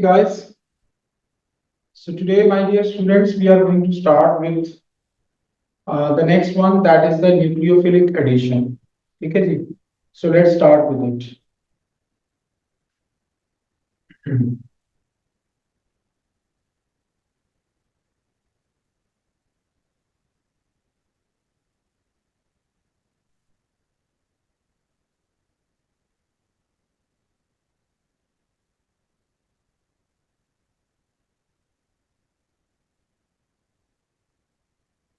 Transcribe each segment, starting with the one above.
Okay, guys. So today, my dear students, we are going to start with the next one, that is the nucleophilic addition. Okay, so let's start with it.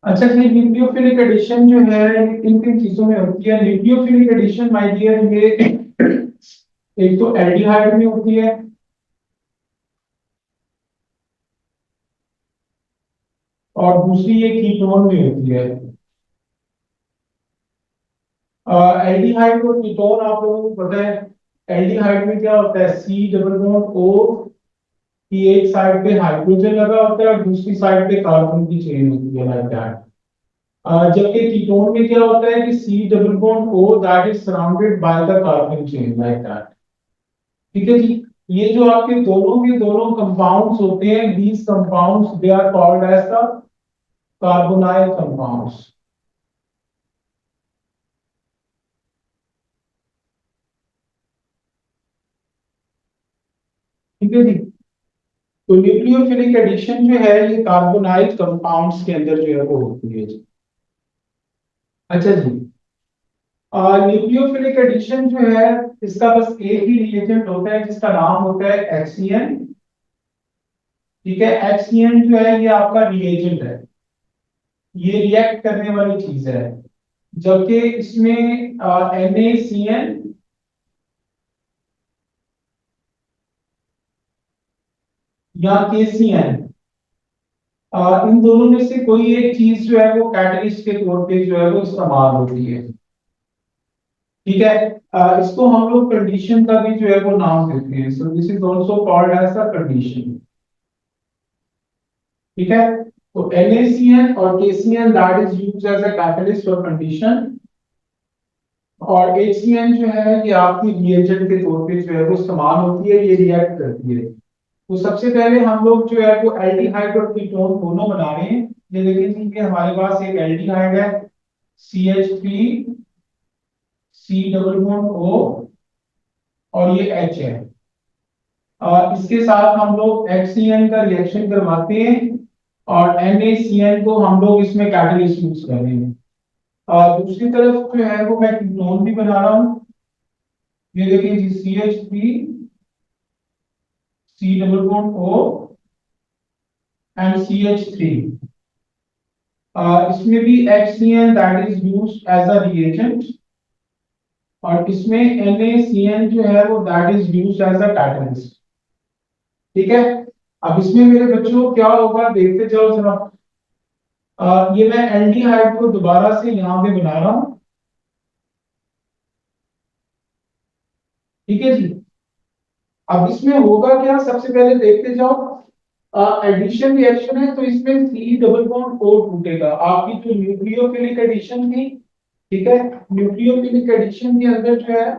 अच्छा, ये nucleophilic addition जो है किन किन चीजों में होती है? न्यूक्लियोफिलिक एडिशन माय डियर, ये एक तो एल्डिहाइड में होती है और दूसरी ये कीटोन में होती है। एल्डिहाइड और कीटोन आप लोगों को पता है। एल्डिहाइड में क्या होता है? सी डबल बॉन्ड ओ की एक साइड पे हाइड्रोजन लगा होता है और दूसरी साइड पे कार्बन की चेन होती है, लाइक दैट। जबकि कीटोन में क्या होता है कि C double bond O that is surrounded by the carbon chain, like that. ठीक है जी। ये जो आपके दोनों के दोनों कंपाउंड्स होते हैं, these compounds they are called as the carbonyl compounds. ठीक है जी। तो न्यूक्लियोफिलिक एडिशन जो है ये कार्बोनाइल कंपाउंड्स के अंदर जो है वो होती है जी। अच्छा जी। न्यूक्लियोफिलिक एडिशन जो है इसका बस एक ही रिएजेंट होता है जिसका नाम होता है HCN। ठीक है, HCN जो है ये आपका रिएजेंट है, ये रिएक्ट करने वाली चीज है। जबकि इसमें NaCN या KCN, इन दोनों में से कोई एक चीज जो है वो कैटलिस्ट के तौर पे जो है वो इस्तेमाल होती है। ठीक है। इसको हम लोग कंडीशन का भी जो है वो नाम देते हैं, so this is also called as the condition. ठीक है। तो NaCN और KCN that is used as a catalyst और कंडीशन, और HCN जो है ये आपकी रिएजेंट के तौर पे जो है वो इस्तेमाल होती है, ये रिएक्ट करती है। तो सबसे पहले हम लोग जो है वो एल्डिहाइड और कीटोन दोनों बना रहे हैं। ये देखिए कि हमारे पास एक एल्डिहाइड है, CH3 C double bond O, और ये H है। इसके साथ हम लोग HCN का रिएक्शन करवाते हैं और NaCN को हम लोग इसमें कैटलिस्ट यूज कर रहे हैं। दूसरी तरफ जो है वो मैं कीटोन भी बना रहा हूँ। ये देखिए जी, CH3 C double bond O and CH3। इसमें भी HCN that is used as a reagent, और इसमें NaCN जो है वो that is used as a catalyst. ठीक है। अब इसमें मेरे बच्चों क्या होगा, देखते जाओ जरा। ये मैं एल्डिहाइड को दोबारा से यहाँ पे बना रहा हूँ। ठीक है जी। अब इसमें होगा क्या, सबसे पहले देखते जाओ। एडिशन रिएक्शन है तो इसमें सी डबल बॉन्ड ओ टूटेगा, आपकी जो न्यूक्लियोफिलिक एडिशन थी। ठीक है। न्यूक्लियोफिलिक एडिशन के अंदर जो है,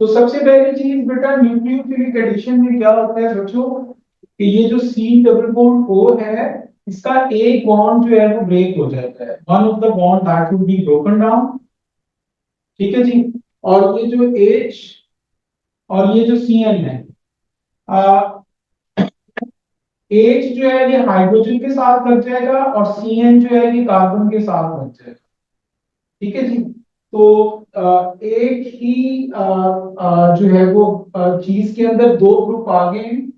तो सबसे पहली चीज बेटा न्यूक्लियोफिलिक एडिशन में क्या होता है बच्चों, कि ये जो सी डबल बॉन्ड ओ है, इसका एक बॉन्ड जो है वो ब्रेक हो जाता है, one of the bond that will be broken down. ठीक है जी। और ये जो एच और ये जो सी एन है, एच जो है ये हाइड्रोजन के साथ लग जाएगा और सी एन जो है ये कार्बन के साथ लग जाएगा। ठीक है जी। तो एक ही जो है वो चीज के अंदर दो ग्रुप आ गए हैं,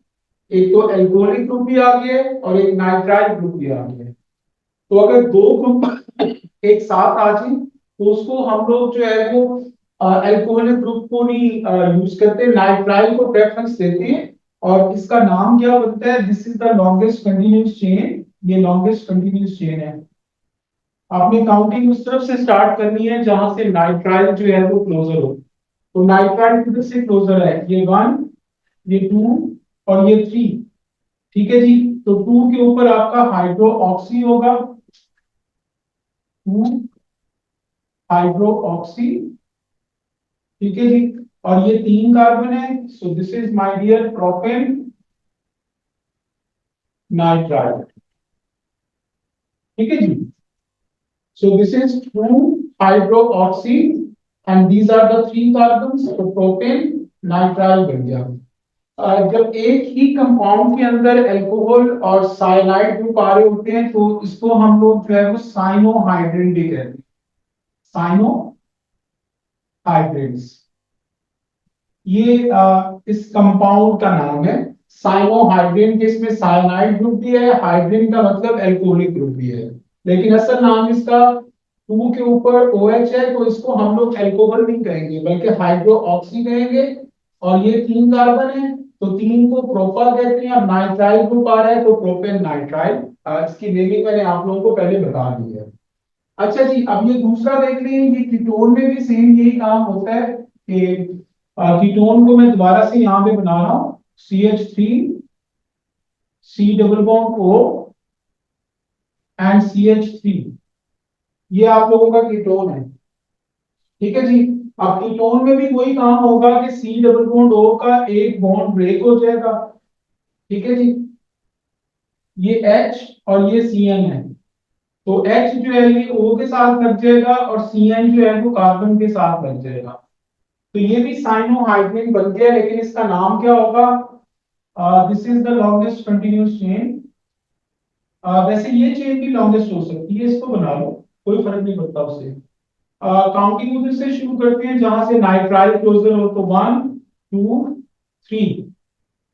एक तो एल्कोहलिक ग्रुप भी आ गया है और एक नाइट्राइल ग्रुप भी आ गया है। तो अगर दो ग्रुप एक साथ आ जाए तो उसको हम लोग जो है वो अल्कोहलिक ग्रुप को नहीं यूज करते, नाइट्राइल को प्रेफरेंस देते हैं। और इसका नाम क्या बनता है? This is the longest continuous chain, ये लॉन्गेस्ट कंटिन्यूअस चेन है। आपने काउंटिंग उस तरफ से स्टार्ट करनी है जहां से नाइट्राइल जो है वो क्लोजर हो। तो नाइट्राइल किधर से क्लोजर है? ये वन, ये टू और ये थ्री। ठीक है जी। तो टू के ऊपर आपका हाइड्रो ऑक्सी होगा, टू हाइड्रो ऑक्सी। ठीक है जी। और ये तीन कार्बन है, so this is my dear propane. Nitrile. ठीक है जी। So this is 2 hydroxy and these are the 3 carbons, तो प्रोपेन नाइट्राइल बन गया। जब एक ही कंपाउंड के अंदर अल्कोहल और साइनाइड ग्रुप आ रहे होते हैं तो इसको हम लोग जो है वो साइनोहाइड्रेट भी कहते हैं। साइनोहाइड्रेट्स, ये इस कंपाउंड का नाम है। साइनोहाइड्रिन के इसमें साइनाइड ग्रुप भी है, हाइड्रिन का मतलब अल्कोहलिक ग्रुप भी है, लेकिन असल नाम इसका 2 के ऊपर OH है तो इसको हम लोग अल्कोहल नहीं कहेंगे बल्कि हाइड्रो ऑक्सी कहेंगे। और ये 3 कार्बन है तो 3 को प्रोपा कहते हैं, और नाइट्राइल ग्रुप आ रहा है तो प्रोपेन नाइट्राइल। इसकी नेमिंग मैंने आप लोगों को पहले बता दी है। अच्छा जी, अब ये दूसरा देख लें, ये कीटोन में भी सेम यही काम होता है कि कीटोन को मैं दोबारा से यहां पे बना रहा हूं, CH3 C double bond O and CH3, ये आप लोगों का कीटोन है। ठीक है जी। अब कीटोन में भी वही काम होगा कि C डबल बॉन्ड O का एक बॉन्ड ब्रेक हो जाएगा। ठीक है जी, ये H और ये CN है, तो H जो है ये O के साथ लग जाएगा और CN जो है वो कार्बन के साथ लग जाएगा, तो ये भी साइनोहाइड्रिन बन गया, लेकिन इसका नाम क्या होगा? This is the longest continuous chain. वैसे ये चेन भी लॉन्गेस्ट हो सकती है, इसको बना लो, कोई फर्क नहीं पड़ता उससे। काउंटिंग उधर से शुरू करते हैं जहां से नाइट्राइल क्लोजर हो, तो 1 2 3।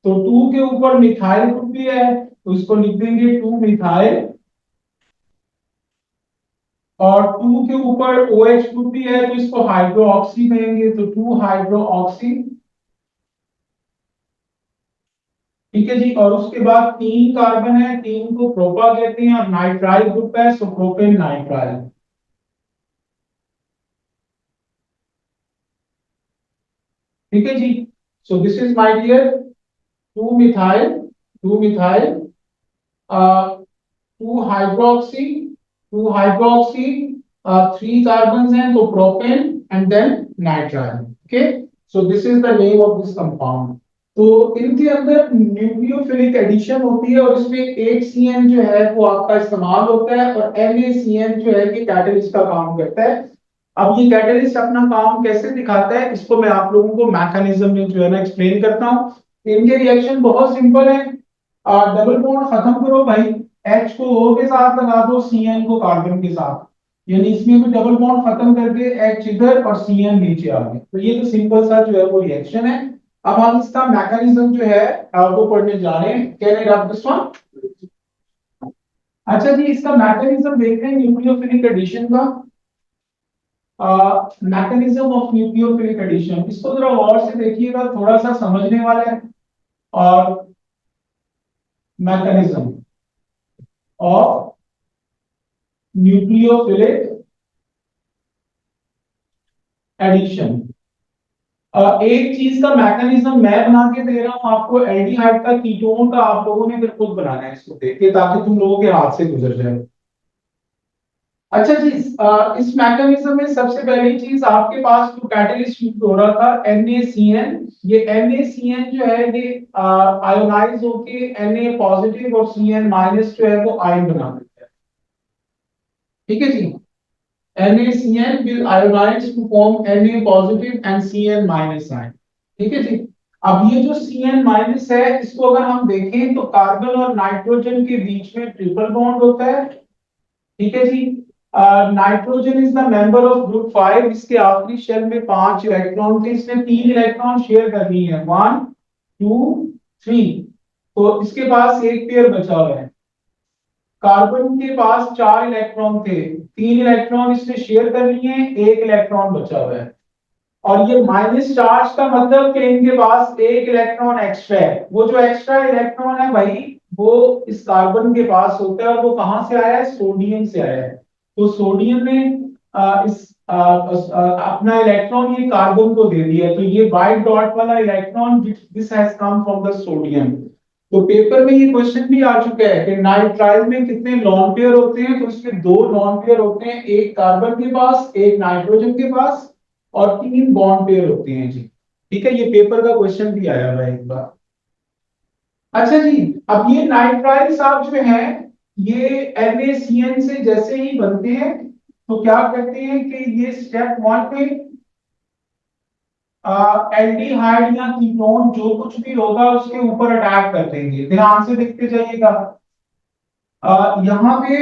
तो 2 के ऊपर मिथाइल ग्रुप भी है तो इसको लिख देंगे 2 मिथाइल, और 2 के ऊपर OH ग्रुप भी है तो इसको हाइड्रो ऑक्सी कहेंगे, तो 2 हाइड्रो ऑक्सी। ठीक है जी, और उसके बाद 3 कार्बन है, 3 को प्रोपा कहते हैं, और नाइट्राइल ग्रुप है सो प्रोपेन नाइट्राइल। ठीक है जी। So this is my dear 2 methyl, 2 methyl, 2 hydroxy, 2 hydroxy, 3 carbon हैं तो propane and then nitrile. Okay, so this is the name of this compound. तो इनके अंदर न्यूक्लियोफिलिक एडिशन होती है और इसमें HCN जो है वो आपका इस्तेमाल होता है, और NaCN जो है कि कैटलिस्ट का काम करता है। अब ये कैटलिस्ट अपना काम कैसे दिखाता है इसको मैं आप लोगों को मैकेनिज्म में जो है ना एक्सप्लेन करता हूँ। इनके रिएक्शन बहुत सिंपल है। डबल बॉन्ड खत्म करो भाई, H को O के साथ लगा दो, CN को कार्बन के साथ, यानी इसमें भी डबल बॉन्ड खत्म करके H इधर और CN नीचे आ गए, तो ये तो सिंपल सा जो है वो रिएक्शन है। अब हम इसका मैकेनिज्म जो है वो पढ़ने जा रहे हैं। Can I rub this one? अच्छा जी, इसका मैकेनिज्म देखते हैं न्यूक्लियोफिलिक एडिशन का। मैकेनिज्म ऑफ न्यूक्लियोफिलिक एडिशन, इसको जरा गौर से देखिएगा, थोड़ा सा समझने वाला है। और मैकेनिज्म ऑफ न्यूक्लियोफिलिक एडिशन, एक चीज का मैकेनिज्म मैं बना के दे रहा हूं आपको, एल्डिहाइड का कीटोन का आप लोगों ने फिर खुद बनाना है इसको देख के, ताकि तुम लोगों के हाथ से गुजर जाए। अच्छा जी, इस मैकेनिज्म में सबसे पहली चीज आपके पास जो कैटलिस्ट यूज हो रहा था NaCN, ये NaCN जो है ये आयोनाइज होके Na पॉजिटिव और Cn माइनस जो है वो आयन बना देता है। ठीक है जी, NaCN will ionize to form Na positive and Cn minus ion। ठीक है जी। अब ये जो Cn माइनस है इसको अगर हम देखें तो कार्बन और नाइट्रोजन के बीच में ट्रिपल बॉन्ड होता है। ठीक है जी। Nitrogen is the member of group 5, इसके आखिरी शेल में 5 इलेक्ट्रॉन थे, इसने 3 इलेक्ट्रॉन शेयर कर लिए हैं, 1 2 3, तो इसके पास एक पेयर बचा हुआ है। कार्बन के पास 4 इलेक्ट्रॉन थे, 3 इलेक्ट्रॉन इसने शेयर कर लिए हैं, एक इलेक्ट्रॉन बचा हुआ है। और ये माइनस चार्ज का मतलब कि इनके पास एक इलेक्ट्रॉन एक्स्ट्रा है, वो जो एक्स्ट्रा इलेक्ट्रॉन है भाई वो इस कार्बन के पास होता है, और वो कहां से आया है? सोडियम से आया है। तो सोडियम ने अपना इलेक्ट्रॉन ये कार्बन को दे दिया, तो ये वाइट डॉट वाला electron this has come from the sodium. तो पेपर में ये क्वेश्चन भी आ चुका है कि नाइट्राइल में कितने लॉन पेयर होते हैं, तो इसमें 2 लॉन पेयर होते हैं, एक कार्बन के पास एक नाइट्रोजन के पास, और 3 बॉन्ड पेयर होते हैं जी। ठीक है, ये पेपर का क्वेश्चन भी आया हुआ है एक बार। अच्छा जी, अब ये नाइट्राइल साहब जो है ये NaCN से जैसे ही बनते हैं तो क्या करते हैं कि ये स्टेप 1 पे एल्डिहाइड या कीटोन जो कुछ भी होगा उसके ऊपर अटैक कर देंगे। ध्यान से देखते जाइएगा। यहाँ पे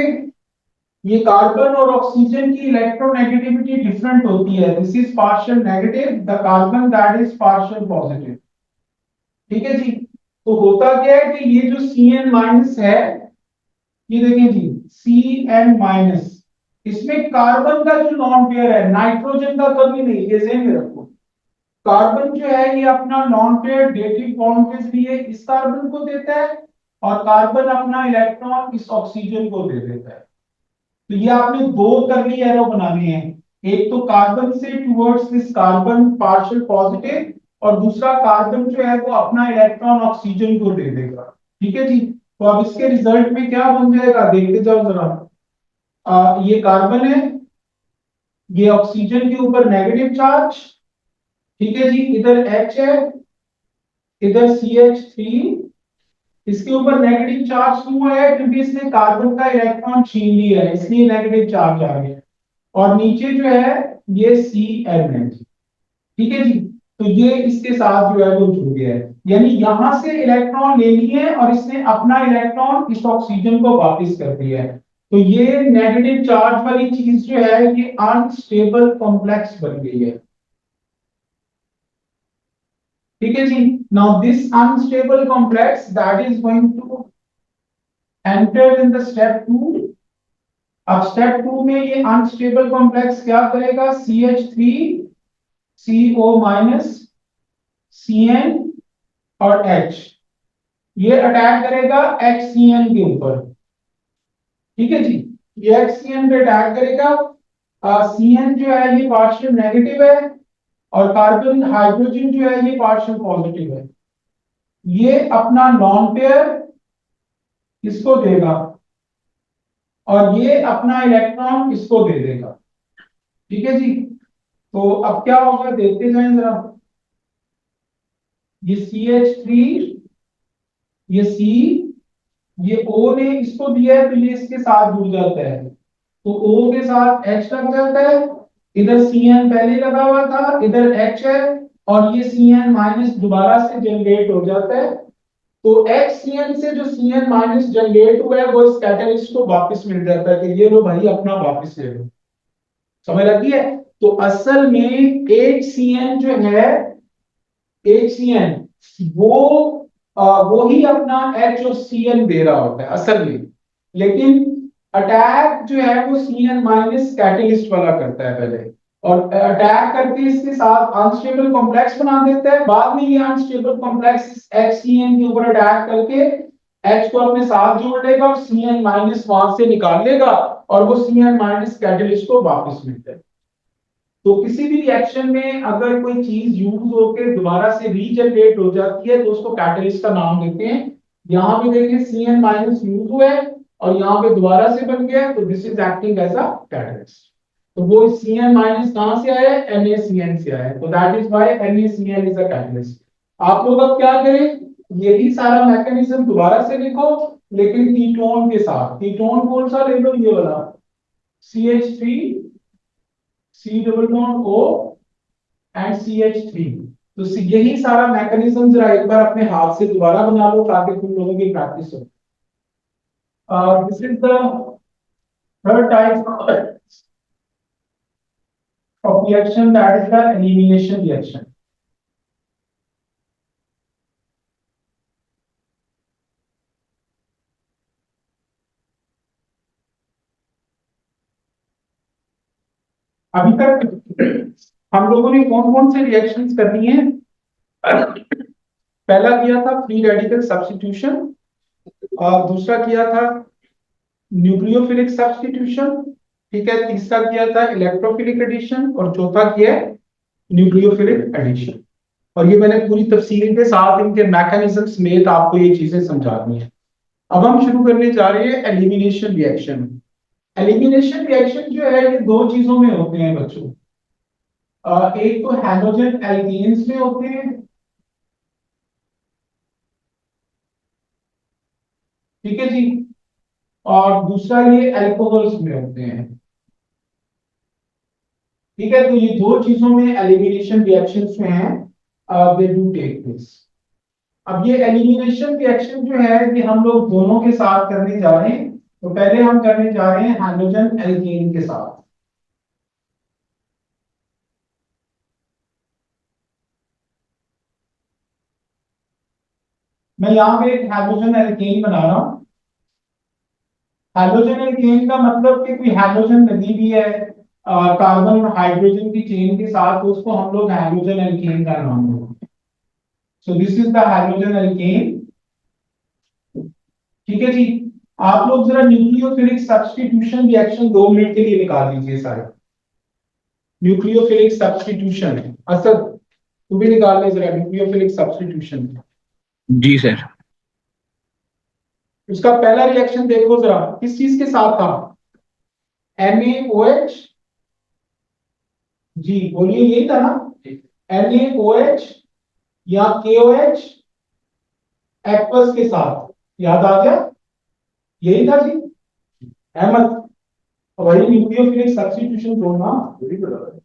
ये कार्बन और ऑक्सीजन की इलेक्ट्रोनेगेटिविटी डिफरेंट होती है। This is partial negative, the carbon that is partial positive. ठीक है जी। तो होता क्या है कि ये जो Cn माइनस है, ये देखिए जी Cn माइनस, इसमें कार्बन का जो लॉन पेयर है, नाइट्रोजन का कभी नहीं, ये ध्यान में रखो। कार्बन जो है ये अपना लॉन पेयर डेटिव बॉन्ड के जरिए इस कार्बन को देता है और कार्बन अपना इलेक्ट्रॉन इस ऑक्सीजन को दे देता है। तो ये आपने दो करली एरो बनाने हैं, एक तो कार्बन से towards this carbon partial positive, और दूसरा कार्बन जो है वो अपना इलेक्ट्रॉन ऑक्सीजन को दे देगा। ठीक है जी। तो अब इसके रिजल्ट में क्या बन जाएगा देखते जाओ जरा। ये कार्बन है, ये ऑक्सीजन के ऊपर नेगेटिव चार्ज। ठीक है जी। इधर H है, इधर CH3, इसके ऊपर नेगेटिव चार्ज क्यों है? क्योंकि इसने कार्बन का इलेक्ट्रॉन छीन लिया है, इसलिए नेगेटिव चार्ज आ गया। और नीचे जो है ये Cn है। ठीक है जी। तो ये इसके साथ जो है वो जुड़ गया है, यानी यहां से इलेक्ट्रॉन ले लिए और इसने अपना इलेक्ट्रॉन इस ऑक्सीजन को वापस कर दिया है। तो ये नेगेटिव चार्ज वाली चीज जो है ये अनस्टेबल कॉम्प्लेक्स बन गई है। ठीक है जी। Now this unstable complex that is going to enter in the step 2। अब स्टेप 2 में ये अनस्टेबल कॉम्प्लेक्स क्या करेगा? CH3 CO माइनस Cn और H, ये अटैक करेगा HCN के ऊपर। ठीक है जी। ये HCN पे अटैक करेगा। Cn जो है ये पार्शियल नेगेटिव है और कार्बन हाइड्रोजन जो है ये पार्शियल पॉजिटिव है। ये अपना लॉन पेयर इसको देगा और ये अपना इलेक्ट्रॉन इसको दे देगा। ठीक है जी। तो अब क्या होगा देखते जाएं जरा। ये CH3, ये C, ये O ने इसको दिया है तो ये इसके साथ जुड़ जाता है, तो O के साथ H लग जाता है। इधर Cn पहले लगा हुआ था, इधर H है, और ये Cn माइनस दोबारा से जनरेट हो जाता है। तो HCN से जो Cn माइनस जनरेट हुआ है वो इस कैटलिस्ट को वापस मिल जाता है कि ये लो भाई अपना वापस ले लो। समझ लगी है? तो असल में HCN जो है, HCN वो ही अपना H और Cn दे रहा होता है असल में, लेकिन अटैक जो है वो Cn माइनस कैटलिस्ट वाला करता है पहले, और अटैक करके इसके साथ अनस्टेबल कॉम्प्लेक्स बना देता है। बाद में ये अनस्टेबल कॉम्प्लेक्स HCN के ऊपर अटैक करके H को अपने साथ जोड़ लेगा और Cn माइनस वहां से निकाल लेगा और वो Cn माइनस कैटलिस्ट को वापस मिलता है। तो किसी भी रिएक्शन में अगर कोई चीज यूज होकर दोबारा से रीजनरेट हो जाती है तो उसको कैटलिस्ट का नाम देते हैं। यहाँ पे देखिए Cn माइनस यूज हुआ है और यहाँ पे दोबारा से बन गया है, तो this is acting as a catalyst. तो वो Cn माइनस कहां से आया है? NaCN से आया है, तो that is why NaCN is a catalyst. आप लोग अब क्या करें, यही सारा मैकेनिज्म दोबारा से लिखो, लेकिन कीटोन के साथ। कीटोन कौन सा ले लो? ये वाला CH3 C double bond O and CH3। तो यही सारा मैकेनिज्म जरा एक बार अपने हाथ से दोबारा बना लो ताकि तुम लोगों की प्रैक्टिस हो। This is the third type of reaction, that is the elimination reaction. अभी तक हम लोगों ने कौन कौन से रिएक्शंस करनी है? पहला किया था फ्री रेडिकल सब्स्टिट्यूशन, और दूसरा किया था न्यूक्लियोफिलिक सब्स्टिट्यूशन। ठीक है। तीसरा किया था इलेक्ट्रोफिलिक एडिशन, और चौथा किया है न्यूक्लियोफिलिक एडिशन। और ये मैंने पूरी तफसील के साथ इनके मैकेनिज्म समेत आपको ये चीजें समझा दी हैं। अब हम शुरू करने जा रहे हैं एलिमिनेशन रिएक्शन। एलिमिनेशन रिएक्शन जो है ये दो चीजों में होते हैं बच्चों। एक तो हैलोजन एल्केन्स में होते हैं, ठीक है जी। और दूसरा ये अल्कोहल्स में होते हैं। ठीक है, तो ये दो चीजों में एलिमिनेशन रिएक्शंस में है, दे डू टेक प्लेस। अब ये एलिमिनेशन रिएक्शन जो है कि हम लोग दोनों के साथ करने जा रहे हैं। तो पहले हम करने जा रहे हैं हाइड्रोजन एल्केन के साथ। मैं यहाँ पे एक हाइड्रोजन एल्केन बना रहा हूँ। हाइड्रोजन एल्केन का मतलब कि कोई हाइड्रोजन लगी भी है कार्बन और हाइड्रोजन की चेन के साथ, तो उसको हम लोग हाइड्रोजन एल्केन का नाम देंगे। So this is the hydrogen alkane. ठीक है जी। आप लोग जरा न्यूक्लियोफिलिक सब्स्टिट्यूशन रिएक्शन 2 मिनट के लिए निकाल दीजिए सारे। न्यूक्लियोफिलिक सब्स्टिट्यूशन असद, तू भी निकाल ले जरा न्यूक्लियोफिलिक सब्स्टिट्यूशन। जी सर। उसका पहला रिएक्शन देखो जरा, किस चीज के साथ था? NaOH। जी बोलिए, यही था ना? NaOH या KOH एक्वस के साथ। याद आ गया? यही था जी। अहमद, वही न्यूक्लियोफिलिक सब्स्टिट्यूशन बोलना। यही बता रहा है,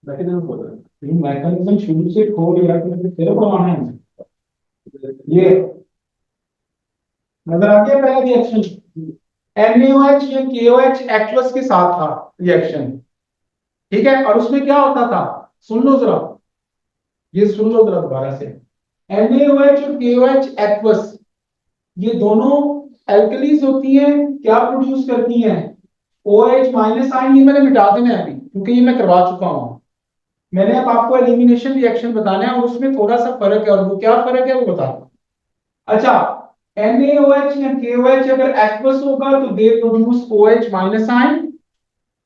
मैकेनिज्म बोल रहा है। मैकेनिज्म शुरू से खोल या फिर बनाना है। ये नजर आ गया पहला रिएक्शन? NaOH या KOH एक्वस के साथ था रिएक्शन। ठीक है, और उसमें क्या होता था? सुन लो जरा, ये सुन लो जरा दोबारा से। NaOH और KOH एक्वस, ये दोनों एल्कलीज होती हैं, क्या प्रोड्यूस करती हैं? OH minus ion. ये मैंने मिटा देना है अभी, क्योंकि ये मैं करवा चुका हूं। मैंने अब आपको एलिमिनेशन रिएक्शन बताना है और उसमें थोड़ा सा फर्क है, और वो क्या फर्क है वो बता दूं। अच्छा, NaOH या KOH अगर एक्वस होगा तो they produce OH minus ion.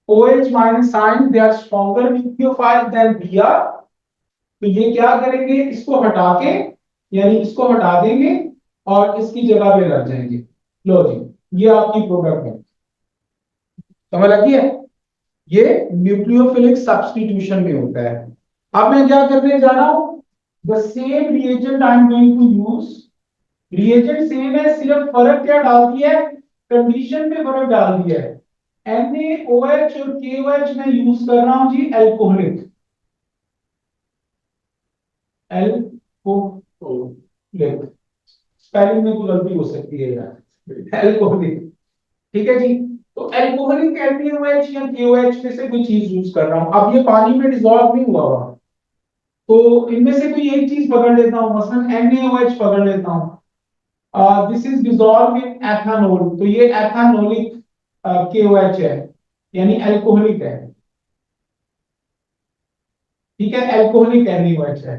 OH minus ion, they are stronger nucleophile than Br। तो ये क्या करेंगे, इसको हटा के, यानी इसको हटा देंगे और इसकी जगह पे रख जाएंगे। लो जी, ये आपकी प्रोडक्ट है। समझ लगी है? ये न्यूक्लियोफिलिक सब्स्टिट्यूशन में होता है। अब मैं क्या करने जा रहा हूं? The same reagent I am going to use. Reagent same है, सिर्फ फर्क क्या डाल दिया है? कंडीशन में फर्क डाल दिया है। NaOH और KOH में यूज कर रहा हूं जी एल्कोहलिक। एल्कोहलिक, स्पेलिंग में कोई गलती हो सकती है यार। एल्कोहलिक। ठीक है जी। तो एल्कोहलिक NaOH या KOH में से कोई चीज यूज कर रहा हूं। अब ये पानी में डिसॉल्व नहीं हुआ हुआ, तो इनमें से कोई एक चीज पकड़ लेता हूं, मसलन NaOH पकड़ लेता हूं। This is dissolve in ethanol, तो ये एथानोलिक KOH है, यानी एल्कोहलिक है। ठीक है, एल्कोहलिक NaOH है।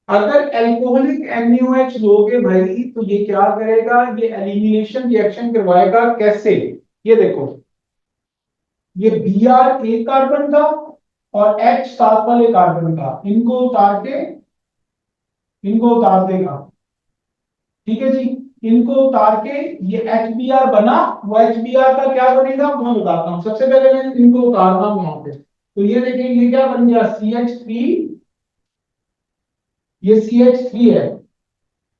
अगर एल्कोहलिक NaOH लोगे भाई, तो ये क्या करेगा? ये एलिमिनेशन रिएक्शन करवाएगा। कैसे? ये देखो, ये Br एक कार्बन का और H साथ वाले कार्बन का, इनको उतार देगा। ठीक है जी। इनको उतार के ये HBr बना। वो HBr का क्या बनेगा वो मैं बताता हूँ। सबसे पहले मैं इनको उतारता हूँ वहां पे। तो ये देखिए, ये क्या बन गया? CH3। ये CH3 है,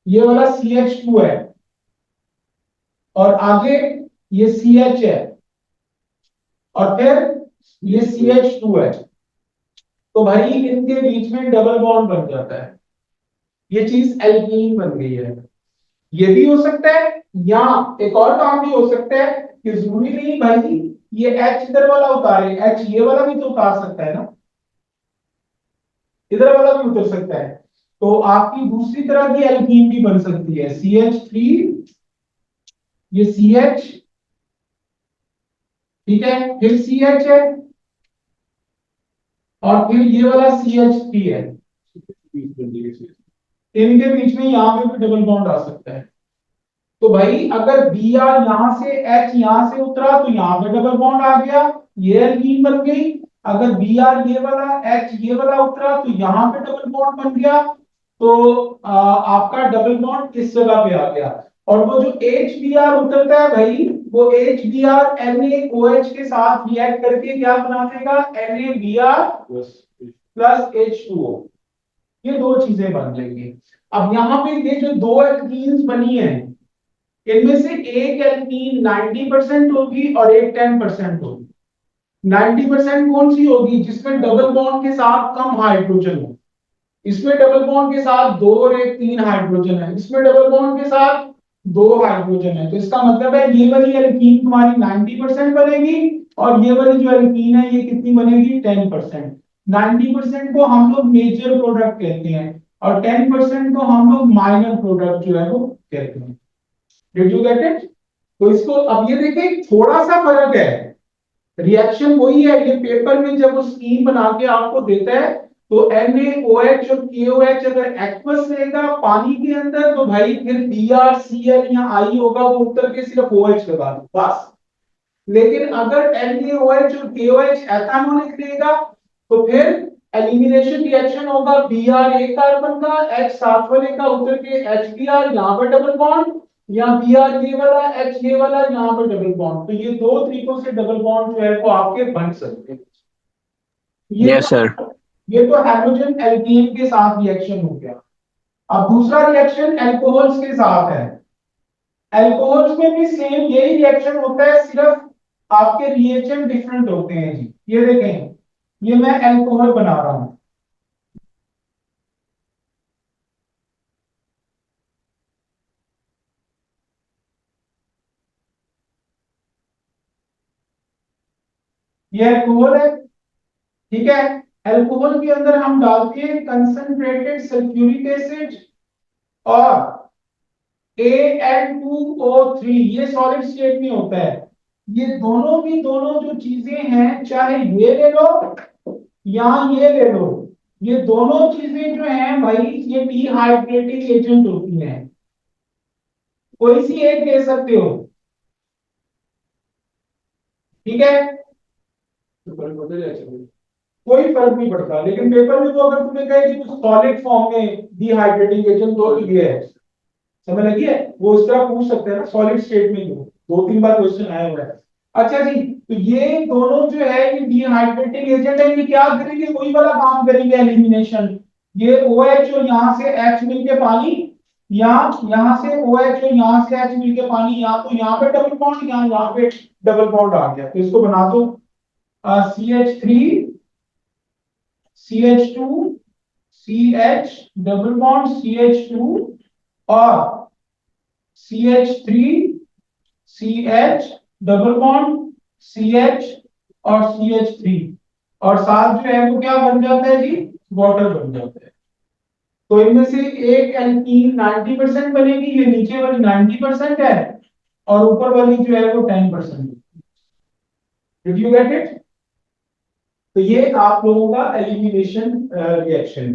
ये वाला CH2 है, और आगे ये CH है, और फिर ये CH2 है। तो भाई इनके बीच में डबल बॉन्ड बन जाता है, ये चीज एल्कीन बन गई है। ये भी हो सकता है, या एक और काम भी हो सकता है कि जरूरी नहीं भाई ये H इधर वाला उतारे, H ये वाला भी तो उतार सकता है ना, इधर वाला भी उतर सकता है। तो आपकी दूसरी तरह की एल्कीन भी बन सकती है। CH3, ये CH, ठीक है, फिर CH है, और फिर ये वाला CH3 है। इनके बीच में यहाँ पे भी डबल बॉन्ड आ सकता है। तो भाई अगर Br यहां से, H यहां से उतरा तो यहाँ पे डबल बॉन्ड आ गया, ये एल्कीन बन गई। अगर Br ये वाला, H ये वाला उतरा तो यहाँ पे डबल बॉन्ड बन गया। तो आपका डबल बॉन्ड इस जगह पे आ गया। और वो जो HBr उतरता है भाई, वो HBr NaOH के साथ रिएक्ट करके क्या बना देगा? NaBr plus H2O। ये दो चीजें बन जाएंगी। अब यहाँ पे ये जो दो एल्कीन्स बनी है, इनमें से एक एल्कीन 90% होगी और एक 10% होगी। 90% कौन सी होगी? जिसमें डबल बॉन्ड के साथ कम हाइड्रोजन हो। इसमें डबल बॉन्ड के साथ दो और एक तीन हाइड्रोजन है, इसमें डबल बॉन्ड के साथ दो हाइड्रोजन है। तो इसका मतलब है ये वाली एल्कीन तुम्हारी 90% बनेगी और ये वाली जो एल्कीन है ये कितनी बनेगी? 10%। 90% को हम लोग मेजर प्रोडक्ट कहते हैं और 10% को हम लोग माइनर प्रोडक्ट जो है वो कहते हैं। Did you get it? तो इसको अब ये देखें, थोड़ा सा फर्क है। रिएक्शन वही है, ये पेपर में जब वो स्कीम बना के आपको देता है तो NaOH और KOH अगर एक्वस रहेगा पानी के अंदर तो भाई फिर BrCl या I होगा, वो उतर के सिर्फ OH लगा दो बस। लेकिन अगर NaOH और KOH एथानोनिक रहेगा तो फिर एलिमिनेशन रिएक्शन होगा, Br एक कार्बन का, H साथ वाले का उतर के HBr, यहाँ पर डबल बॉन्ड, या Br ये वाला, H ये वाला, यहाँ पर डबल बॉन्ड। तो ये दो तरीकों से डबल बॉन्ड जो है वो आपके बन सकते हैं। ये यस सर। तो ये तो हाइड्रोजन एल्कीन के साथ रिएक्शन हो गया। अब दूसरा रिएक्शन एल्कोहल्स के साथ है। एल्कोहल्स में भी सेम यही रिएक्शन होता है, सिर्फ आपके रिएजेंट डिफरेंट होते हैं जी। ये देखें, ये मैं एल्कोहल बना रहा हूं, ये अल्कोहल है, ठीक है। अल्कोहल के अंदर हम डालते हैं कंसंट्रेटेड सल्फ्यूरिक एसिड और Al2O3, ये सॉलिड स्टेट में होता है। ये दोनों की दोनों जो चीजें हैं, चाहे ये ले लो या ये ले लो, ये दोनों चीजें जो हैं भाई ये डिहाइड्रेटिंग एजेंट होती हैं। कोई सी एक ले सकते हो, ठीक है। कोई फर्क नहीं पड़ता, लेकिन पेपर में तो अगर तुम्हें कहे कि कुछ सॉलिड फॉर्म में डिहाइड्रेटिंग एजेंट तो ये है, समझ लगी है? वो इस तरह पूछ सकते हैं ना, सॉलिड स्टेट में हो, दो तीन बार क्वेश्चन आया हुआ है। अच्छा जी, तो ये दोनों जो है ये डिहाइड्रेटिंग एजेंट है, ये क्या करेंगे? वही वाला काम करेंगे, एलिमिनेशन। ये OH और यहाँ से H मिलके पानी, यहाँ से OH और यहाँ से H मिलके पानी, यहाँ तो यहाँ पे डबल बॉन्ड, यहाँ पे डबल बॉन्ड आ गया। तो इसको बना दो CH3 CH2 CH double bond CH2 और CH3 CH double bond CH और CH3, और साथ जो है वो क्या बन जाता है जी? वाटर बन जाता है। तो इनमें से एक एल्कीन 90% बनेगी, ये नीचे वाली 90% है और ऊपर वाली जो है वो 10%। Did you get it? तो ये आप लोगों का एलिमिनेशन रिएक्शन।